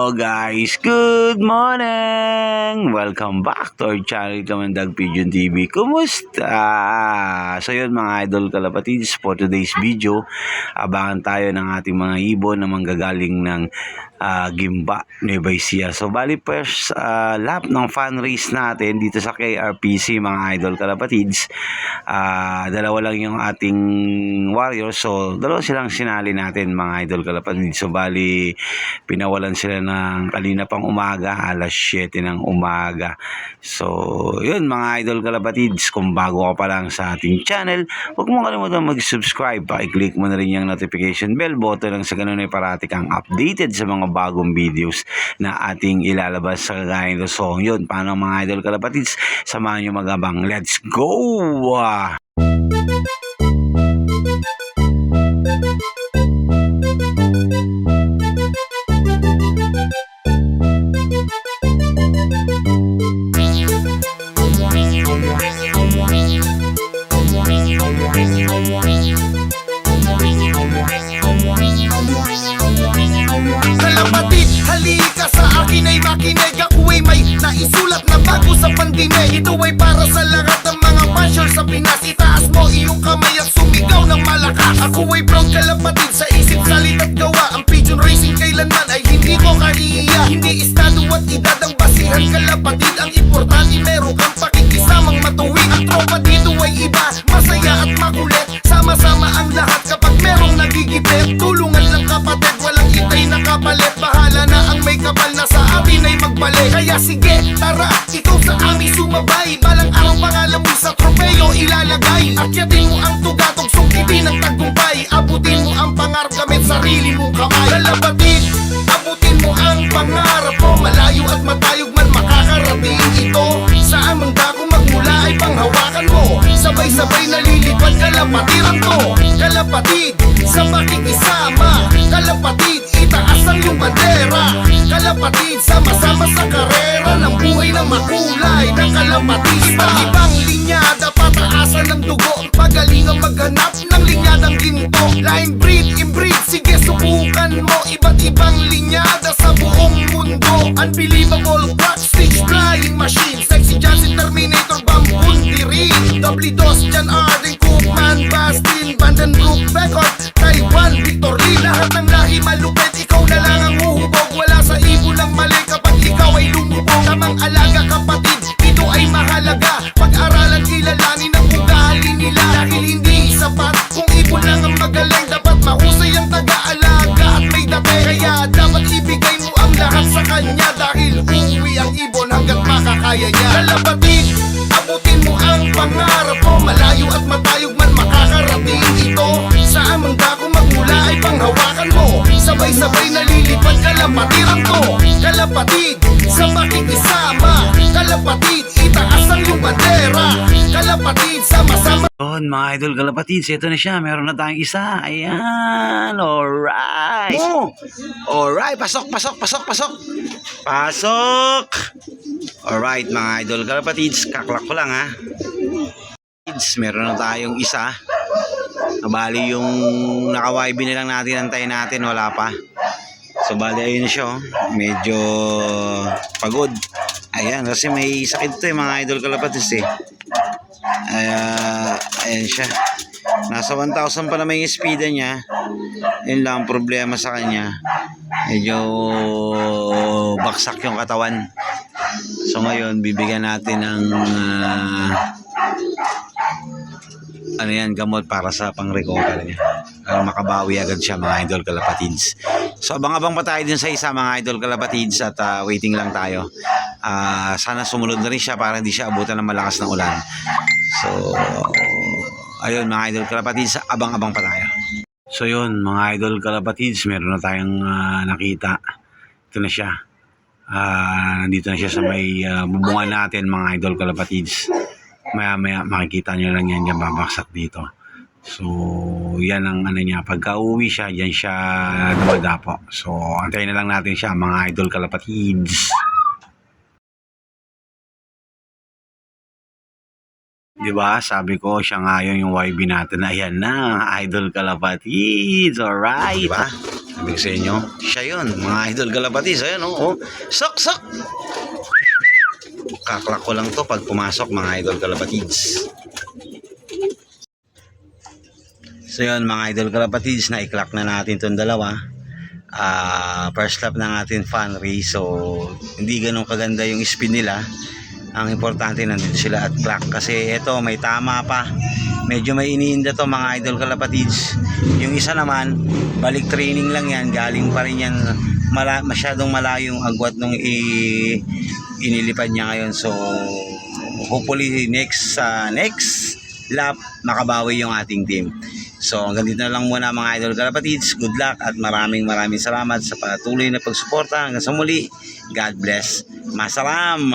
Hello guys, good morning! Welcome back to our channel, Kamandag Pigeon TV. Kumusta? So yun mga idol kalapatids, for today's video, abangan tayo ng ating mga ibon na manggagaling ng Gimba, Nueva Ecija. So bali first lap ng fan race natin dito sa KRPC mga idol kalapatids. Dalawa lang yung ating warriors, so dalawa silang sinali natin mga idol kalapatids. So bali pinawalan sila ng kanina pang umaga, alas 7 ng umaga. So yun mga idol kalapatids, kung bago ka pa lang sa ating channel, huwag mo kalimutan mag-subscribe, pakiclick mo na rin yung notification bell button lang sa ganun ay parati kang updated sa mga bagong videos na ating ilalabas sa kagaya nito. So yun, paano mga idol kalapatids, samahan nyo magabang, let's go! Kalapatid, halika sa akin ay makinig. Ako ay may naisulat na bago sa pandinig. Ito ay para sa lahat ng mga passion sa Pinas. Itaas mo iyong kamay at sumigaw ng malakas. Ako ay proud kalapatid sa isip, salit at gawa. Ang pigeon racing kailanman ay hindi ko kahihiya. Hindi estado at edad ang basihan kalapatid. Ang importante meron kang pakikisamang matuwid. Ang tropa dito ay iba, masaya at makulit. Sama-sama ang lahat kapag merong nagigipit. Tulungan lang kapatid, walang itay na kapalit. Bahala na ang may kapal na sa atin ay magbalik. Kaya sige, tara, ikaw sa amin sumabay. Balang araw pangalan mo sa tropeyo ilalagay. Akyatin mo ang tugatog, sungkitin ang tagumpay. Abutin mo ang pangarap gamit sarili mong kamay. Kalapatid, abutin mo ang pangarap mo. Malayo at matayog man makakarating ito. Saan man dako magmula ay panghawakan mo. Sabay-sabay nalilipad kalapatiran to. Kalapatid, sa pakikisama. Kalapatid, itaas ang iyong bandera. Kalapatid, sama-sama sa karera ng buhay na makulay ng kalapatid. Iba't-ibang linyada, pataasan ng dugo. Magaling ang maghanap ng linyadang ginto. Line breed, inbreed, sige subukan mo. Iba't-ibang linyada sa buong mundo. Unbelievable crack, stage flying machine. Sexy Johnson, Terminator, Bambun, Dirin. Doble-dos, Jan Arden, Cookman, Bastin, Vandenbroek, Beckett, Taiwan, Victor Lee. Lahat ng lahi malupit, ikaw na lang ang huhubog. Wala sa ibon ng mali kapag ikaw ay lumubog. Tamang alaga kapatid, ito ay mahalaga. Pag-aralan, kilalanin ang ugali nila. Dahil hindi sapat kung ibon lang ang magaling. Dapat mahusay ang taga-alaga at may dati. Kaya dapat ibigay mo ang lahat sa kanya. Dahil uuwi ang ibon hanggat makakaya niya. Kalapatid, abutin mo ang pangarap mo. Malayo at matayog man makakarating ito. Saan man dako magmula ay panghawakan mo. Sabay-sabay nalilipad kalapatiran to. Kalapatid, sa pakikisama. Kalapatid, itaas ang iyong bandera. Kalapatid, sama-sama. Yun mga idol kalapatids, ito na siya, meron na tayong isa. Ayan, alright. Alright, pasok. Alright mga idol kalapatids, kaklak ko lang ha. Meron na tayong isa. Bali yung naka-YB na lang natin, antayin natin, wala pa. So bali ayun na siya, oh. Medyo pagod. Ayan, kasi may sakit to mga idol kalapatids eh. Ayan siya. Nasa 1,000 pa naman yung speed niya. Yun lang ang problema sa kanya. Medyo baksak yung katawan. So ngayon bibigyan natin ng gamot para sa pang-recover niya. Para makabawi agad siya mga idol kalapatids. So abang-abang pa tayo din sa isa mga idol kalapatids at waiting lang tayo. Sana sumunod na rin siya para hindi siya abutan ng malakas na ulan. So ayun mga idol kalapatids, abang-abang pa tayo. So yun mga idol kalapatids, meron na tayong nakita. Ito na siya. Nandito na siya sa may bubungan natin mga idol kalapatids. Maya makikita nyo lang yan babaksak dito. So yan ang niya, pagka uwi siya yan siya dumadapo. So antayin na lang natin siya mga idol kalapatids. Diba? Sabi ko siya nga yung YB natin. Ayan na, idol kalapatids. Alright. Diba? Sabi ko sa inyo, siya yun, mga idol kalapatis. Ayan, oh. Sok, sok! Kaklak ko lang to pag pumasok, mga idol kalapatids. So yun, mga idol kalapatids, na-clock na natin itong dalawa. First lap na natin fun race. So, hindi ganun kaganda yung spin nila. Ang importante, nandito sila at clock. Kasi ito, may tama pa. Medyo may iniinda to, mga idol kalapatids. Yung isa naman, balik training lang yan. Galing pa rin yan. Masyadong malayo yung agwat nung inilipad niya ngayon. So, hopefully next lap, makabawi yung ating team. So, hanggang dito na lang muna, mga idol kalapatids. Good luck at maraming salamat sa patuloy na pagsuporta. Hanggang sa muli, God bless. Masalam!